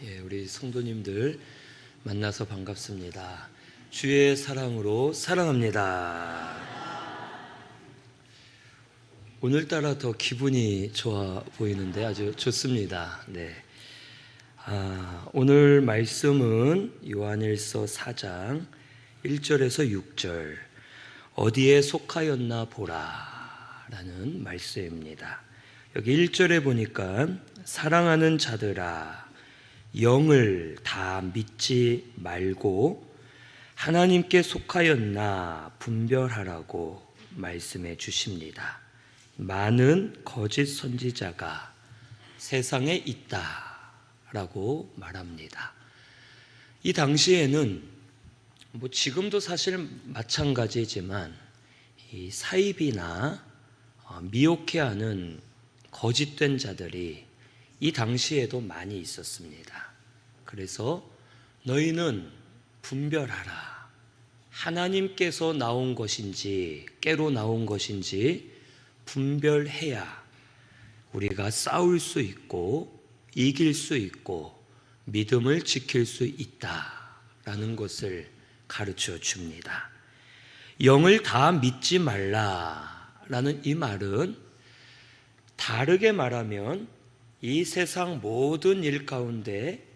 우리 성도님들 만나서 반갑습니다. 주의 사랑으로 사랑합니다. 오늘따라 더 기분이 좋아 보이는데 아주 좋습니다. 오늘 말씀은 요한일서 4장 1절에서 6절 어디에 속하였나 보라 라는 말씀입니다. 여기 1절에 보니까 사랑하는 자들아 영을 다 믿지 말고 하나님께 속하였나 분별하라고 말씀해 주십니다. 많은 거짓 선지자가 세상에 있다라고 말합니다. 이 당시에는 지금도 사실 마찬가지지만 이 사입이나 미혹해하는 거짓된 자들이 이 당시에도 많이 있었습니다. 그래서 너희는 분별하라. 하나님께서 나온 것인지 깨로 나온 것인지 분별해야 우리가 싸울 수 있고 이길 수 있고 믿음을 지킬 수 있다라는 것을 가르쳐 줍니다. 영을 다 믿지 말라라는 이 말은 다르게 말하면 이 세상 모든 일 가운데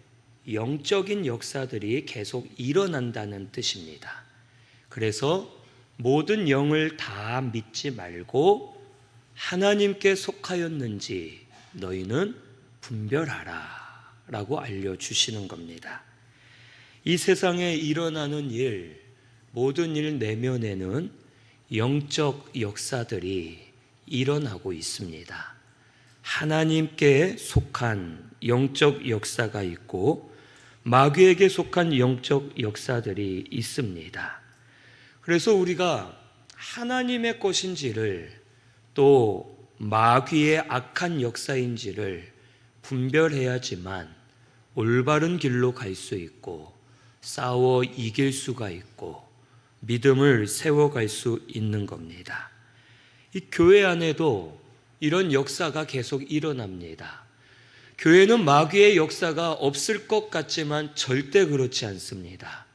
영적인 역사들이 계속 일어난다는 뜻입니다. 그래서 모든 영을 다 믿지 말고 하나님께 속하였는지 너희는 분별하라 라고 알려주시는 겁니다. 이 세상에 일어나는 일, 모든 일 내면에는 영적 역사들이 일어나고 있습니다. 하나님께 속한 영적 역사가 있고 마귀에게 속한 영적 역사들이 있습니다. 그래서 우리가 하나님의 것인지를 또 마귀의 악한 역사인지를 분별해야지만 올바른 길로 갈 수 있고 싸워 이길 수가 있고 믿음을 세워갈 수 있는 겁니다. 이 교회 안에도 이런 역사가 계속 일어납니다. 교회는 마귀의 역사가 없을 것 같지만 절대 그렇지 않습니다.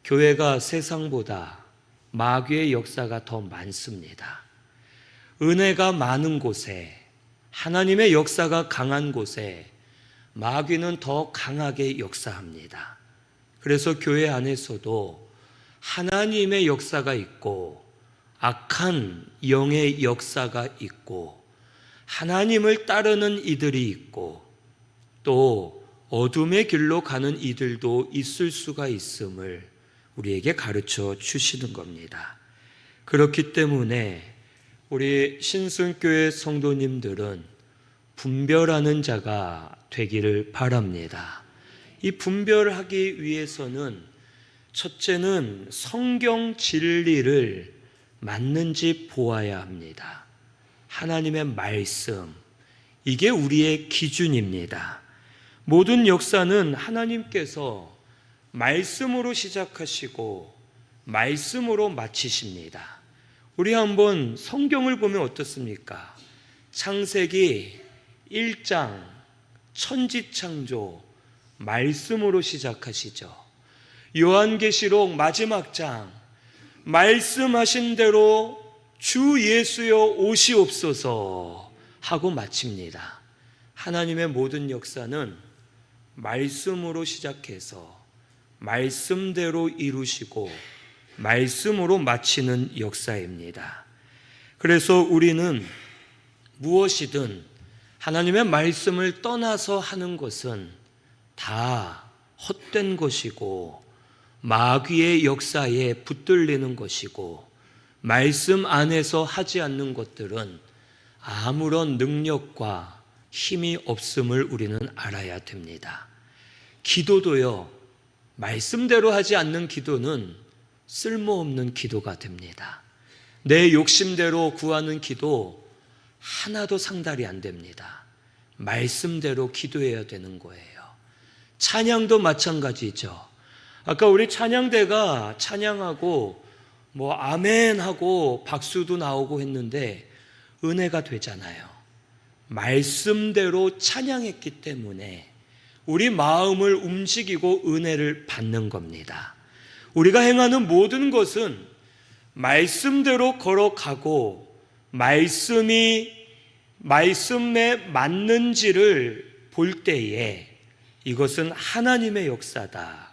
교회가 세상보다 마귀의 역사가 더 많습니다. 은혜가 많은 곳에, 하나님의 역사가 강한 곳에 마귀는 더 강하게 역사합니다. 그래서 교회 안에서도 하나님의 역사가 있고 악한 영의 역사가 있고 하나님을 따르는 이들이 있고 또 어둠의 길로 가는 이들도 있을 수가 있음을 우리에게 가르쳐 주시는 겁니다. 그렇기 때문에 우리 신순교회 성도님들은 분별하는 자가 되기를 바랍니다. 이 분별하기 위해서는 첫째는 성경 진리를 맞는지 보아야 합니다. 하나님의 말씀, 이게 우리의 기준입니다. 모든 역사는 하나님께서 말씀으로 시작하시고 말씀으로 마치십니다. 우리 한번 성경을 보면 어떻습니까? 창세기 1장 천지창조 말씀으로 시작하시죠. 요한계시록 마지막 장 말씀하신 대로 주 예수여 오시옵소서 하고 마칩니다. 하나님의 모든 역사는 말씀으로 시작해서 말씀대로 이루시고 말씀으로 마치는 역사입니다. 그래서 우리는 무엇이든 하나님의 말씀을 떠나서 하는 것은 다 헛된 것이고 마귀의 역사에 붙들리는 것이고 말씀 안에서 하지 않는 것들은 아무런 능력과 힘이 없음을 우리는 알아야 됩니다. 기도도요, 말씀대로 하지 않는 기도는 쓸모없는 기도가 됩니다. 내 욕심대로 구하는 기도 하나도 상달이 안 됩니다. 말씀대로 기도해야 되는 거예요. 찬양도 마찬가지죠. 아까 우리 찬양대가 찬양하고 아멘 하고 박수도 나오고 했는데 은혜가 되잖아요. 말씀대로 찬양했기 때문에 우리 마음을 움직이고 은혜를 받는 겁니다. 우리가 행하는 모든 것은 말씀대로 걸어가고 말씀에 맞는지를 볼 때에 이것은 하나님의 역사다,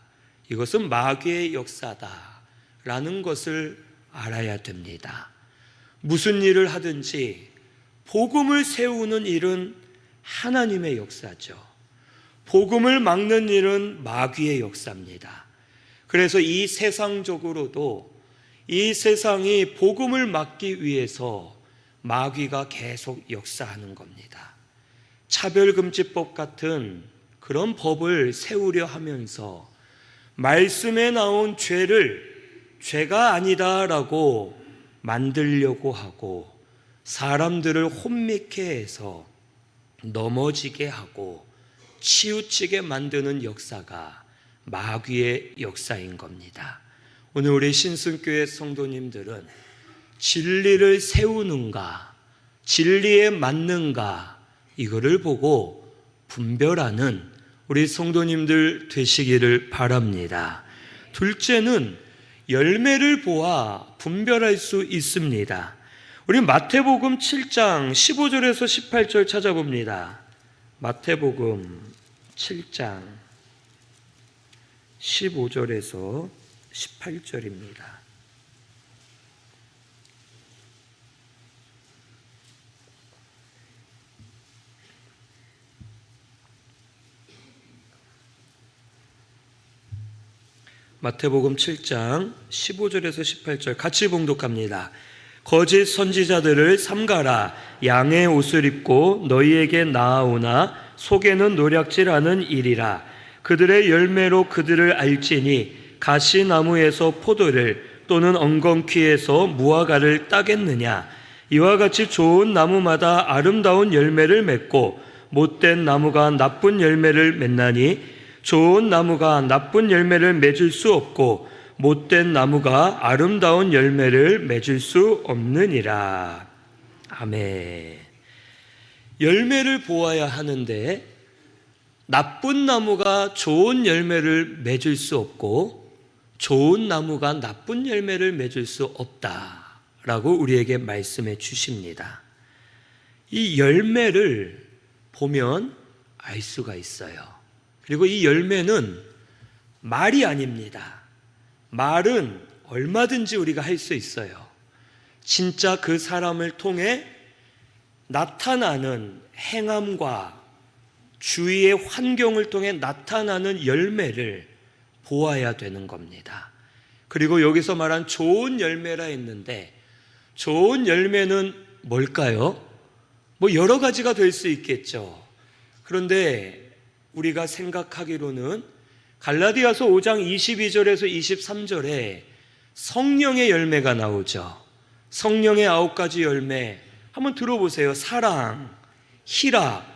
이것은 마귀의 역사다 라는 것을 알아야 됩니다. 무슨 일을 하든지 복음을 세우는 일은 하나님의 역사죠. 복음을 막는 일은 마귀의 역사입니다. 그래서 이 세상적으로도 이 세상이 복음을 막기 위해서 마귀가 계속 역사하는 겁니다. 차별금지법 같은 그런 법을 세우려 하면서 말씀에 나온 죄를 죄가 아니다라고 만들려고 하고 사람들을 혼미케 해서 넘어지게 하고 치우치게 만드는 역사가 마귀의 역사인 겁니다. 오늘 우리 신승교회 성도님들은 진리를 세우는가, 진리에 맞는가, 이거를 보고 분별하는 우리 성도님들 되시기를 바랍니다. 둘째는 열매를 보아 분별할 수 있습니다. 우리 마태복음 7장 15절에서 18절 찾아봅니다. 마태복음 7장 15절에서 18절입니다. 마태복음 7장 15절에서 18절 같이 봉독합니다. 거짓 선지자들을 삼가라. 양의 옷을 입고 너희에게 나아오나 속에는 노략질하는 일이라. 그들의 열매로 그들을 알지니 가시나무에서 포도를 또는 엉겅퀴에서 무화과를 따겠느냐. 이와 같이 좋은 나무마다 아름다운 열매를 맺고 못된 나무가 나쁜 열매를 맺나니 좋은 나무가 나쁜 열매를 맺을 수 없고 못된 나무가 아름다운 열매를 맺을 수 없느니라. 아멘. 열매를 보아야 하는데 나쁜 나무가 좋은 열매를 맺을 수 없고 좋은 나무가 나쁜 열매를 맺을 수 없다라고 우리에게 말씀해 주십니다. 이 열매를 보면 알 수가 있어요. 그리고 이 열매는 말이 아닙니다. 말은 얼마든지 우리가 할 수 있어요. 진짜 그 사람을 통해 나타나는 행함과 주위의 환경을 통해 나타나는 열매를 보아야 되는 겁니다. 그리고 여기서 말한 좋은 열매라 했는데 좋은 열매는 뭘까요? 여러 가지가 될 수 있겠죠. 그런데 우리가 생각하기로는 갈라디아서 5장 22절에서 23절에 성령의 열매가 나오죠. 성령의 9가지 열매 한번 들어보세요. 사랑, 희락,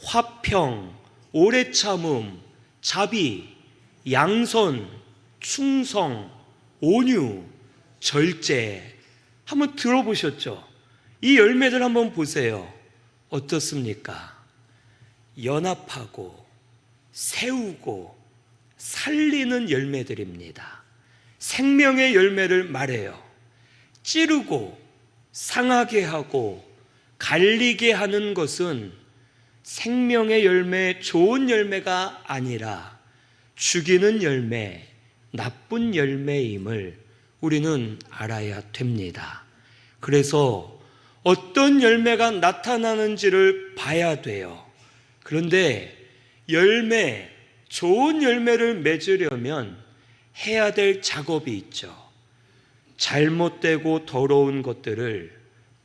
화평, 오래 참음, 자비, 양선, 충성, 온유, 절제. 한번 들어보셨죠? 이 열매들 한번 보세요. 어떻습니까? 연합하고 세우고 살리는 열매들입니다. 생명의 열매를 말해요. 찌르고 상하게 하고 갈리게 하는 것은 생명의 열매, 좋은 열매가 아니라 죽이는 열매, 나쁜 열매임을 우리는 알아야 됩니다. 그래서 어떤 열매가 나타나는지를 봐야 돼요. 그런데 열매, 좋은 열매를 맺으려면 해야 될 작업이 있죠. 잘못되고 더러운 것들을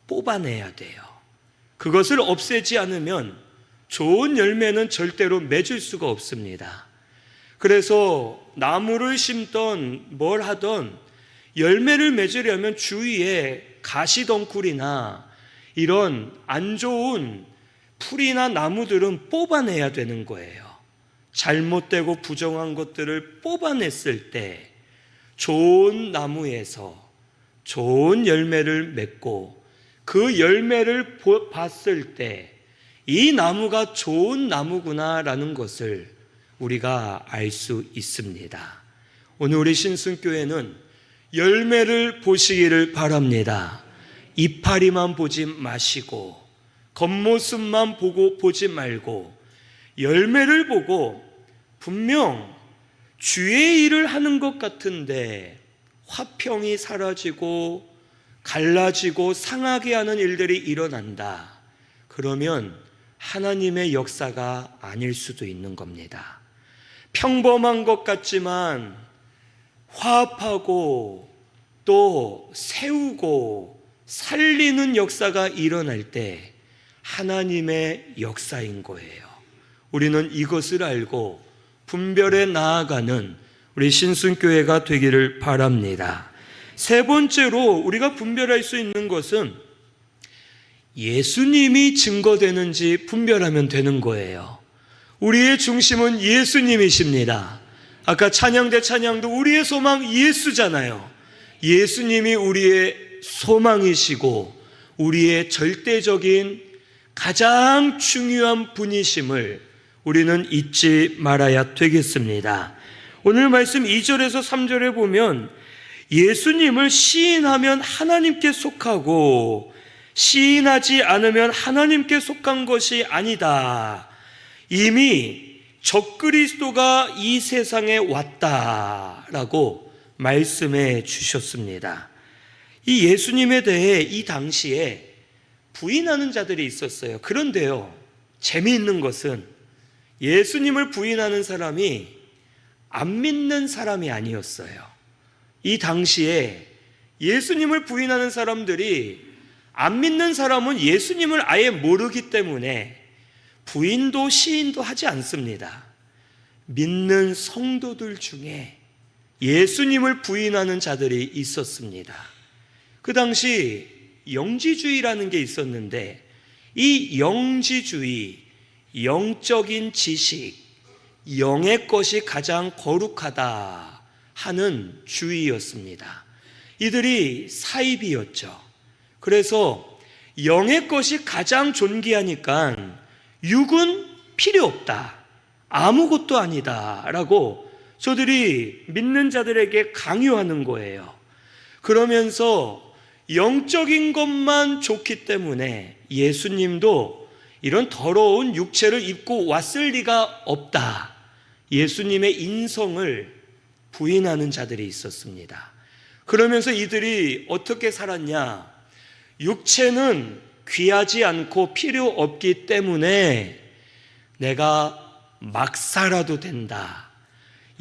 뽑아내야 돼요. 그것을 없애지 않으면 좋은 열매는 절대로 맺을 수가 없습니다. 그래서 나무를 심던 뭘 하던 열매를 맺으려면 주위에 가시덩굴이나 이런 안 좋은 풀이나 나무들은 뽑아내야 되는 거예요. 잘못되고 부정한 것들을 뽑아냈을 때 좋은 나무에서 좋은 열매를 맺고 그 열매를 봤을 때 이 나무가 좋은 나무구나라는 것을 우리가 알 수 있습니다. 오늘 우리 신순교회는 열매를 보시기를 바랍니다. 이파리만 보지 마시고 겉모습만 보지 말고 열매를 보고 분명 주의 일을 하는 것 같은데 화평이 사라지고 갈라지고 상하게 하는 일들이 일어난다. 그러면 하나님의 역사가 아닐 수도 있는 겁니다. 평범한 것 같지만 화합하고 또 세우고 살리는 역사가 일어날 때 하나님의 역사인 거예요. 우리는 이것을 알고 분별해 나아가는 우리 신순교회가 되기를 바랍니다. 세 번째로 우리가 분별할 수 있는 것은 예수님이 증거되는지 분별하면 되는 거예요. 우리의 중심은 예수님이십니다. 아까 찬양대 찬양도 우리의 소망 예수잖아요. 예수님이 우리의 소망이시고 우리의 절대적인 가장 중요한 분이심을 우리는 잊지 말아야 되겠습니다. 오늘 말씀 2절에서 3절에 보면 예수님을 시인하면 하나님께 속하고 시인하지 않으면 하나님께 속한 것이 아니다. 이미 적그리스도가 이 세상에 왔다라고 말씀해 주셨습니다. 이 예수님에 대해 이 당시에 부인하는 자들이 있었어요. 그런데요, 재미있는 것은 예수님을 부인하는 사람이 안 믿는 사람이 아니었어요. 이 당시에 예수님을 부인하는 사람들이 안 믿는 사람은 예수님을 아예 모르기 때문에 부인도 시인도 하지 않습니다. 믿는 성도들 중에 예수님을 부인하는 자들이 있었습니다. 그 당시 영지주의라는 게 있었는데 이 영지주의, 영적인 지식, 영의 것이 가장 거룩하다 하는 주의였습니다. 이들이 사이비였죠. 그래서 영의 것이 가장 존귀하니까 육은 필요 없다, 아무것도 아니다 라고 저들이 믿는 자들에게 강요하는 거예요. 그러면서 영적인 것만 좋기 때문에 예수님도 이런 더러운 육체를 입고 왔을 리가 없다, 예수님의 인성을 부인하는 자들이 있었습니다. 그러면서 이들이 어떻게 살았냐? 육체는 귀하지 않고 필요 없기 때문에 내가 막 살아도 된다,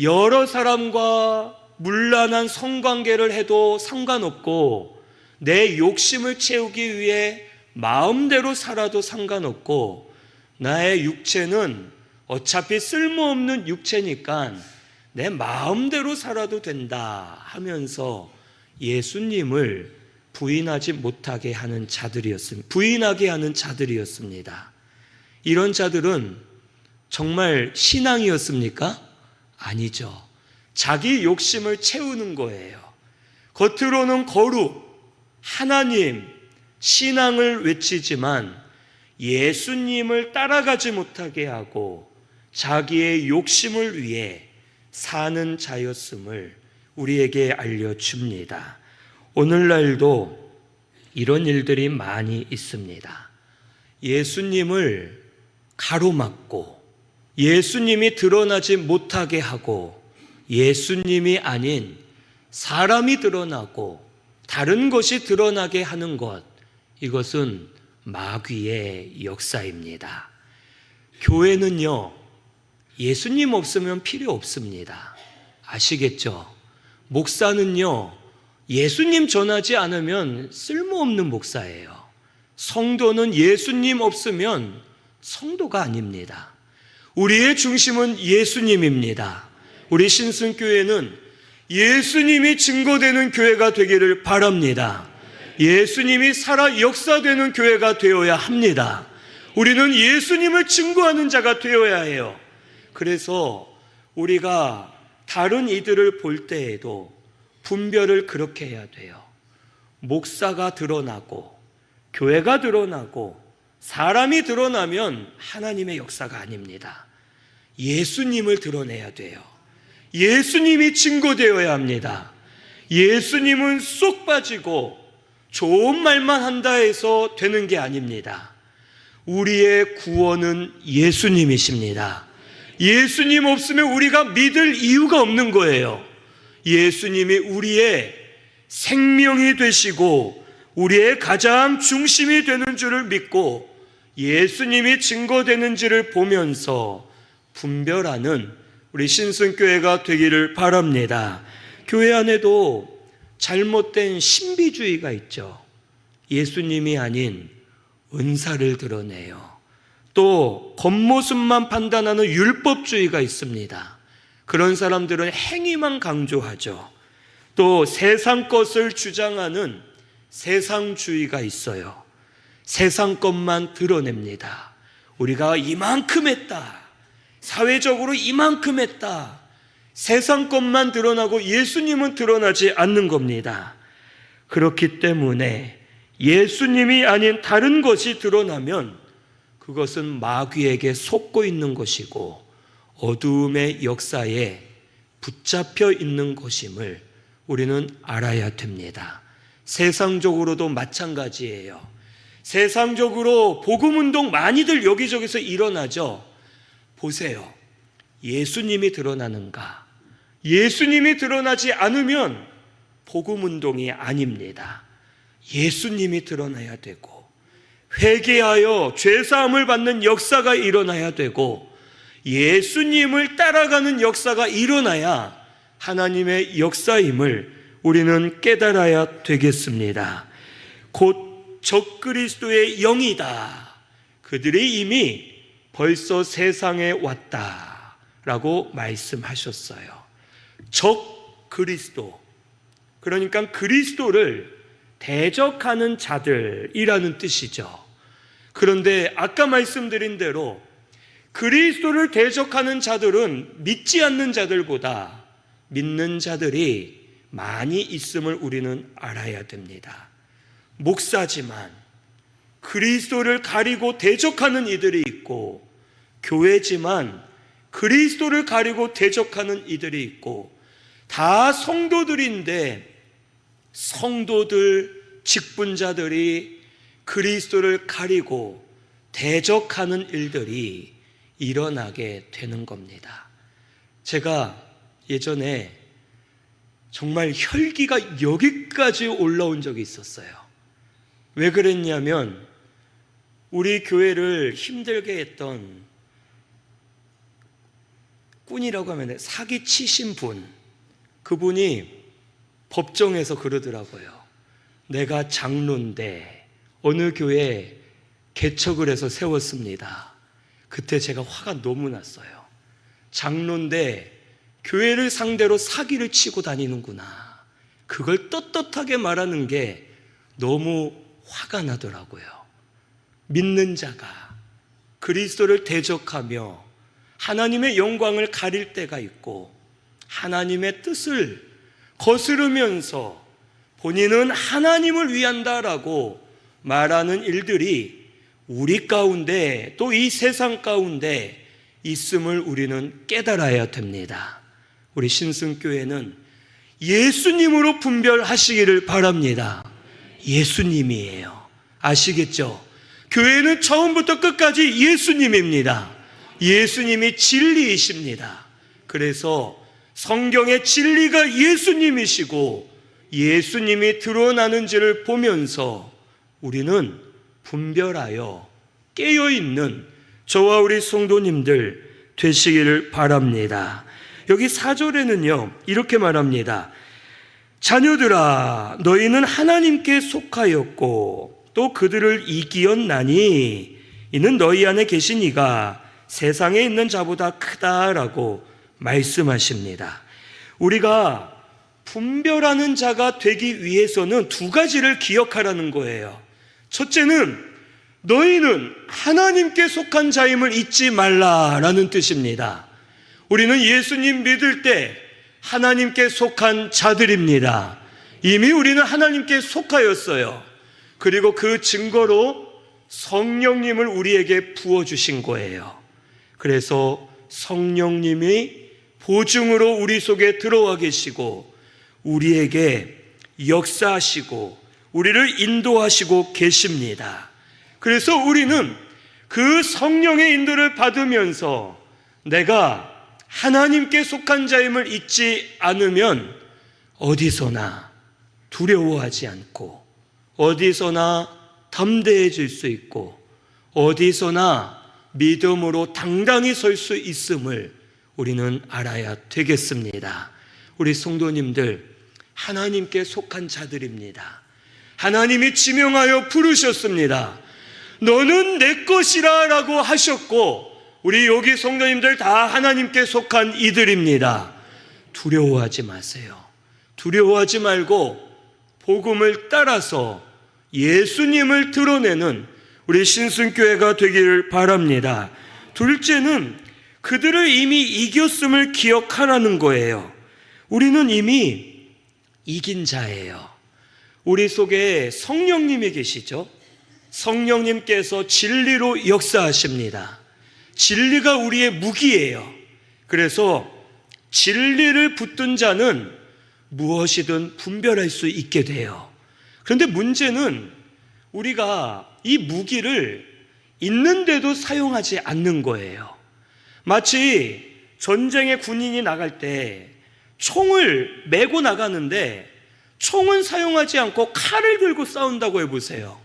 여러 사람과 문란한 성관계를 해도 상관없고 내 욕심을 채우기 위해 마음대로 살아도 상관없고 나의 육체는 어차피 쓸모없는 육체니까 내 마음대로 살아도 된다 하면서 예수님을 부인하지 못하게 하는 자들이었습니다. 부인하게 하는 자들이었습니다. 이런 자들은 정말 신앙이었습니까? 아니죠. 자기 욕심을 채우는 거예요. 겉으로는 거룩, 하나님, 신앙을 외치지만 예수님을 따라가지 못하게 하고 자기의 욕심을 위해 사는 자였음을 우리에게 알려줍니다. 오늘날도 이런 일들이 많이 있습니다. 예수님을 가로막고 예수님이 드러나지 못하게 하고 예수님이 아닌 사람이 드러나고 다른 것이 드러나게 하는 것, 이것은 마귀의 역사입니다. 교회는요, 예수님 없으면 필요 없습니다. 아시겠죠? 목사는요, 예수님 전하지 않으면 쓸모없는 목사예요. 성도는 예수님 없으면 성도가 아닙니다. 우리의 중심은 예수님입니다. 우리 신순교회는 예수님이 증거되는 교회가 되기를 바랍니다. 예수님이 살아 역사되는 교회가 되어야 합니다. 우리는 예수님을 증거하는 자가 되어야 해요. 그래서 우리가 다른 이들을 볼 때에도 분별을 그렇게 해야 돼요. 목사가 드러나고 교회가 드러나고 사람이 드러나면 하나님의 역사가 아닙니다. 예수님을 드러내야 돼요. 예수님이 증거되어야 합니다. 예수님은 쏙 빠지고 좋은 말만 한다 해서 되는 게 아닙니다. 우리의 구원은 예수님이십니다. 예수님 없으면 우리가 믿을 이유가 없는 거예요. 예수님이 우리의 생명이 되시고 우리의 가장 중심이 되는 줄을 믿고 예수님이 증거되는지를 보면서 분별하는 우리 신승교회가 되기를 바랍니다. 교회 안에도 잘못된 신비주의가 있죠. 예수님이 아닌 은사를 드러내요. 또 겉모습만 판단하는 율법주의가 있습니다. 그런 사람들은 행위만 강조하죠. 또 세상 것을 주장하는 세상주의가 있어요. 세상 것만 드러냅니다. 우리가 이만큼 했다, 사회적으로 이만큼 했다, 세상 것만 드러나고 예수님은 드러나지 않는 겁니다. 그렇기 때문에 예수님이 아닌 다른 것이 드러나면 그것은 마귀에게 속고 있는 것이고 어두움의 역사에 붙잡혀 있는 것임을 우리는 알아야 됩니다. 세상적으로도 마찬가지예요. 세상적으로 복음운동 많이들 여기저기서 일어나죠. 보세요. 예수님이 드러나는가? 예수님이 드러나지 않으면 복음운동이 아닙니다. 예수님이 드러나야 되고 회개하여 죄사함을 받는 역사가 일어나야 되고 예수님을 따라가는 역사가 일어나야 하나님의 역사임을 우리는 깨달아야 되겠습니다. 곧 적그리스도의 영이다. 그들이 이미 벌써 세상에 왔다라고 말씀하셨어요. 적그리스도, 그러니까 그리스도를 대적하는 자들이라는 뜻이죠. 그런데 아까 말씀드린 대로 그리스도를 대적하는 자들은 믿지 않는 자들보다 믿는 자들이 많이 있음을 우리는 알아야 됩니다. 목사지만 그리스도를 가리고 대적하는 이들이 있고, 교회지만 그리스도를 가리고 대적하는 이들이 있고, 다 성도들인데 성도들, 직분자들이 그리스도를 가리고 대적하는 일들이 일어나게 되는 겁니다. 제가 예전에 정말 혈기가 여기까지 올라온 적이 있었어요. 왜 그랬냐면 우리 교회를 힘들게 했던 꾼이라고 하면 사기 치신 분, 그분이 법정에서 그러더라고요. 내가 장로인데 어느 교회에 개척을 해서 세웠습니다. 그때 제가 화가 너무 났어요. 장로인데 교회를 상대로 사기를 치고 다니는구나. 그걸 떳떳하게 말하는 게 너무 화가 나더라고요. 믿는 자가 그리스도를 대적하며 하나님의 영광을 가릴 때가 있고 하나님의 뜻을 거스르면서 본인은 하나님을 위한다라고 말하는 일들이 우리 가운데 또 이 세상 가운데 있음을 우리는 깨달아야 됩니다. 우리 신승교회는 예수님으로 분별하시기를 바랍니다. 예수님이에요. 아시겠죠? 교회는 처음부터 끝까지 예수님입니다. 예수님이 진리이십니다. 그래서 성경의 진리가 예수님이시고 예수님이 드러나는지를 보면서 우리는 분별하여 깨어있는 저와 우리 성도님들 되시기를 바랍니다. 여기 4절에는요 이렇게 말합니다. 자녀들아 너희는 하나님께 속하였고 또 그들을 이기었나니 이는 너희 안에 계신 이가 세상에 있는 자보다 크다라고 말씀하십니다. 우리가 분별하는 자가 되기 위해서는 두 가지를 기억하라는 거예요. 첫째는 너희는 하나님께 속한 자임을 잊지 말라라는 뜻입니다. 우리는 예수님 믿을 때 하나님께 속한 자들입니다. 이미 우리는 하나님께 속하였어요. 그리고 그 증거로 성령님을 우리에게 부어주신 거예요. 그래서 성령님이 보증으로 우리 속에 들어와 계시고 우리에게 역사하시고 우리를 인도하시고 계십니다. 그래서 우리는 그 성령의 인도를 받으면서 내가 하나님께 속한 자임을 잊지 않으면 어디서나 두려워하지 않고 어디서나 담대해질 수 있고 어디서나 믿음으로 당당히 설 수 있음을 우리는 알아야 되겠습니다. 우리 성도님들, 하나님께 속한 자들입니다. 하나님이 지명하여 부르셨습니다. 너는 내 것이라 라고 하셨고 우리 여기 성도님들 다 하나님께 속한 이들입니다. 두려워하지 마세요. 두려워하지 말고 복음을 따라서 예수님을 드러내는 우리 신순교회가 되기를 바랍니다. 둘째는 그들을 이미 이겼음을 기억하라는 거예요. 우리는 이미 이긴 자예요. 우리 속에 성령님이 계시죠? 성령님께서 진리로 역사하십니다. 진리가 우리의 무기예요. 그래서 진리를 붙든 자는 무엇이든 분별할 수 있게 돼요. 그런데 문제는 우리가 이 무기를 있는데도 사용하지 않는 거예요. 마치 전쟁에 군인이 나갈 때 총을 메고 나가는데 총은 사용하지 않고 칼을 들고 싸운다고 해보세요.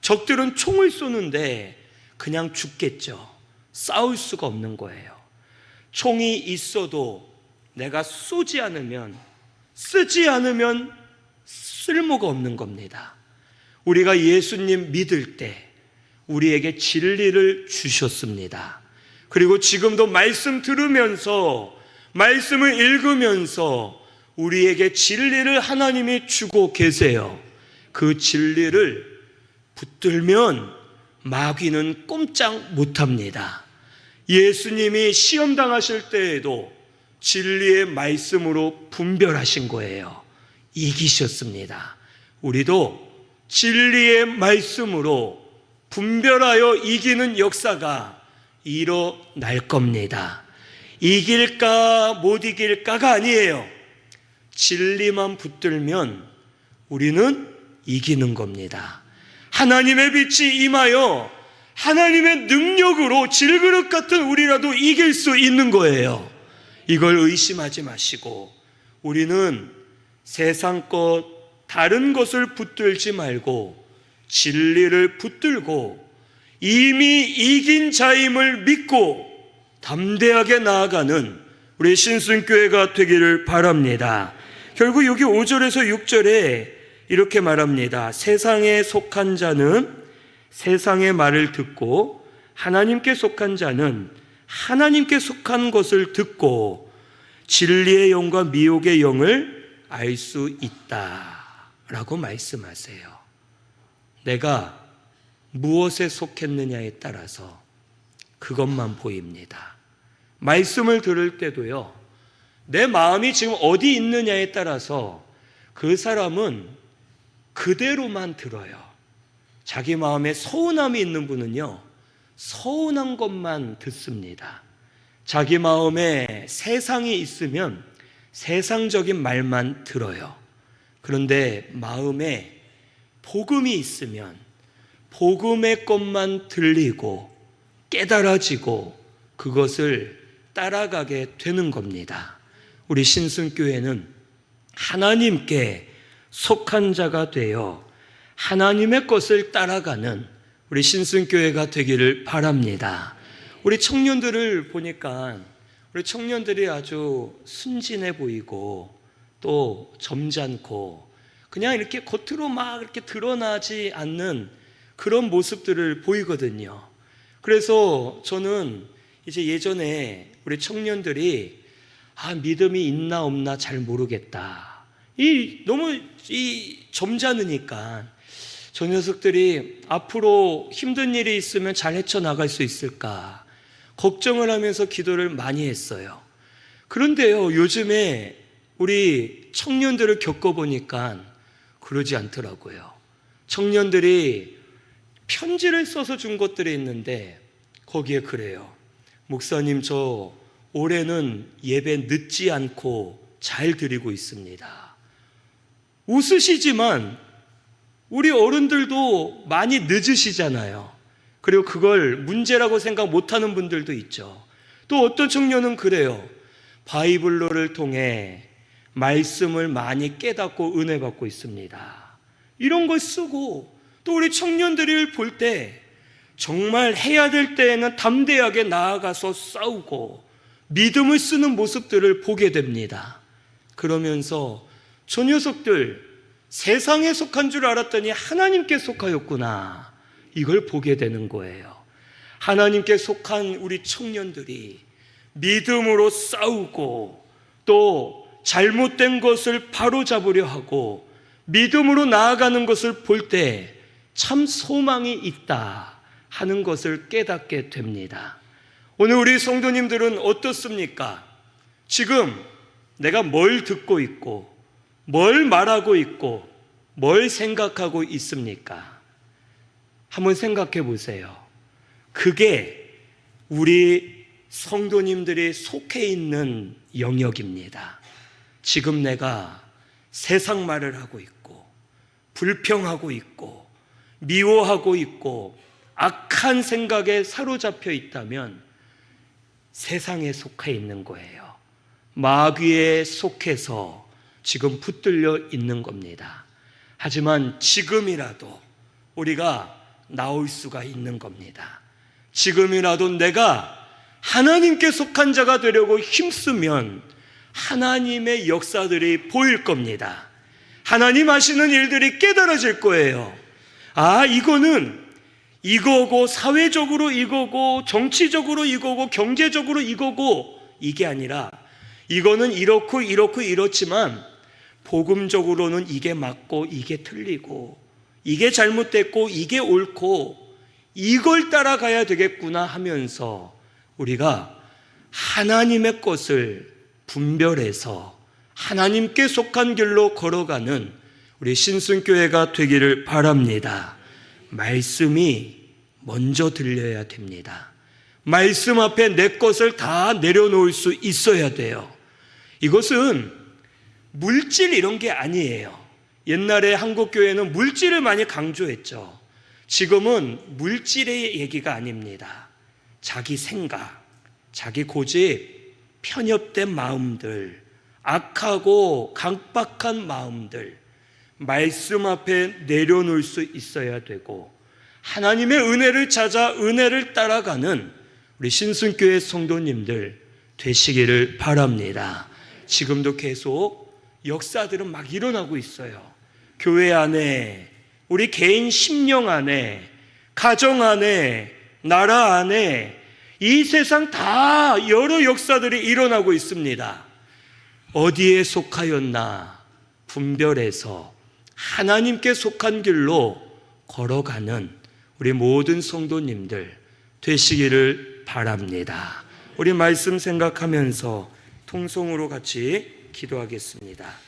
적들은 총을 쏘는데 그냥 죽겠죠. 싸울 수가 없는 거예요. 총이 있어도 내가 쏘지 않으면, 쓰지 않으면 쓸모가 없는 겁니다. 우리가 예수님 믿을 때 우리에게 진리를 주셨습니다. 그리고 지금도 말씀 들으면서, 말씀을 읽으면서 우리에게 진리를 하나님이 주고 계세요. 그 진리를 붙들면 마귀는 꼼짝 못합니다. 예수님이 시험당하실 때에도 진리의 말씀으로 분별하신 거예요. 이기셨습니다. 우리도 진리의 말씀으로 분별하여 이기는 역사가 일어날 겁니다. 이길까 못 이길까가 아니에요. 진리만 붙들면 우리는 이기는 겁니다. 하나님의 빛이 임하여 하나님의 능력으로 질그릇 같은 우리라도 이길 수 있는 거예요. 이걸 의심하지 마시고 우리는 세상 것, 다른 것을 붙들지 말고 진리를 붙들고 이미 이긴 자임을 믿고 담대하게 나아가는 우리 신순교회가 되기를 바랍니다. 결국 여기 5절에서 6절에 이렇게 말합니다. 세상에 속한 자는 세상의 말을 듣고 하나님께 속한 자는 하나님께 속한 것을 듣고 진리의 영과 미혹의 영을 알 수 있다라고 말씀하세요. 내가 무엇에 속했느냐에 따라서 그것만 보입니다. 말씀을 들을 때도요, 내 마음이 지금 어디 있느냐에 따라서 그 사람은 그대로만 들어요. 자기 마음에 서운함이 있는 분은요, 서운한 것만 듣습니다. 자기 마음에 세상이 있으면 세상적인 말만 들어요. 그런데 마음에 복음이 있으면 복음의 것만 들리고 깨달아지고 그것을 따라가게 되는 겁니다. 우리 신순교회는 하나님께 속한 자가 되어 하나님의 것을 따라가는 우리 신순교회가 되기를 바랍니다. 우리 청년들을 보니까 우리 청년들이 아주 순진해 보이고 또 점잖고 그냥 이렇게 겉으로 막 이렇게 드러나지 않는 그런 모습들을 보이거든요. 그래서 저는 이제 예전에 우리 청년들이 믿음이 있나 없나 잘 모르겠다. 너무 점잖으니까 저 녀석들이 앞으로 힘든 일이 있으면 잘 헤쳐나갈 수 있을까 걱정을 하면서 기도를 많이 했어요. 그런데요, 요즘에 우리 청년들을 겪어보니까 그러지 않더라고요. 청년들이 편지를 써서 준 것들이 있는데 거기에 그래요. 목사님, 저 올해는 예배 늦지 않고 잘 드리고 있습니다. 웃으시지만 우리 어른들도 많이 늦으시잖아요. 그리고 그걸 문제라고 생각 못하는 분들도 있죠. 또 어떤 청년은 그래요. 바이블로를 통해 말씀을 많이 깨닫고 은혜 받고 있습니다. 이런 걸 쓰고 또 우리 청년들을 볼 때 정말 해야 될 때에는 담대하게 나아가서 싸우고 믿음을 쓰는 모습들을 보게 됩니다. 그러면서 저 녀석들 세상에 속한 줄 알았더니 하나님께 속하였구나, 이걸 보게 되는 거예요. 하나님께 속한 우리 청년들이 믿음으로 싸우고 또 잘못된 것을 바로잡으려 하고 믿음으로 나아가는 것을 볼 때 참 소망이 있다 하는 것을 깨닫게 됩니다. 오늘 우리 성도님들은 어떻습니까? 지금 내가 뭘 듣고 있고 뭘 말하고 있고 뭘 생각하고 있습니까? 한번 생각해 보세요. 그게 우리 성도님들이 속해 있는 영역입니다. 지금 내가 세상 말을 하고 있고 불평하고 있고 미워하고 있고 악한 생각에 사로잡혀 있다면 세상에 속해 있는 거예요. 마귀에 속해서 지금 붙들려 있는 겁니다. 하지만 지금이라도 우리가 나올 수가 있는 겁니다. 지금이라도 내가 하나님께 속한 자가 되려고 힘쓰면 하나님의 역사들이 보일 겁니다. 하나님 하시는 일들이 깨달아질 거예요. 아, 이거는 이거고 사회적으로 이거고 정치적으로 이거고 경제적으로 이거고 이게 아니라 이거는 이렇고 이렇고 이렇지만 복음적으로는 이게 맞고 이게 틀리고 이게 잘못됐고 이게 옳고 이걸 따라가야 되겠구나 하면서 우리가 하나님의 것을 분별해서 하나님께 속한 길로 걸어가는 우리 신순교회가 되기를 바랍니다. 말씀이 먼저 들려야 됩니다. 말씀 앞에 내 것을 다 내려놓을 수 있어야 돼요. 이것은 물질 이런 게 아니에요. 옛날에 한국교회는 물질을 많이 강조했죠. 지금은 물질의 얘기가 아닙니다. 자기 생각, 자기 고집, 편협된 마음들, 악하고 강박한 마음들, 말씀 앞에 내려놓을 수 있어야 되고 하나님의 은혜를 찾아 은혜를 따라가는 우리 신순교회 성도님들 되시기를 바랍니다. 지금도 계속 역사들은 막 일어나고 있어요. 교회 안에, 우리 개인 심령 안에, 가정 안에, 나라 안에 이 세상 다 여러 역사들이 일어나고 있습니다. 어디에 속하였나 분별해서 하나님께 속한 길로 걸어가는 우리 모든 성도님들 되시기를 바랍니다. 우리 말씀 생각하면서 통성으로 같이 기도하겠습니다.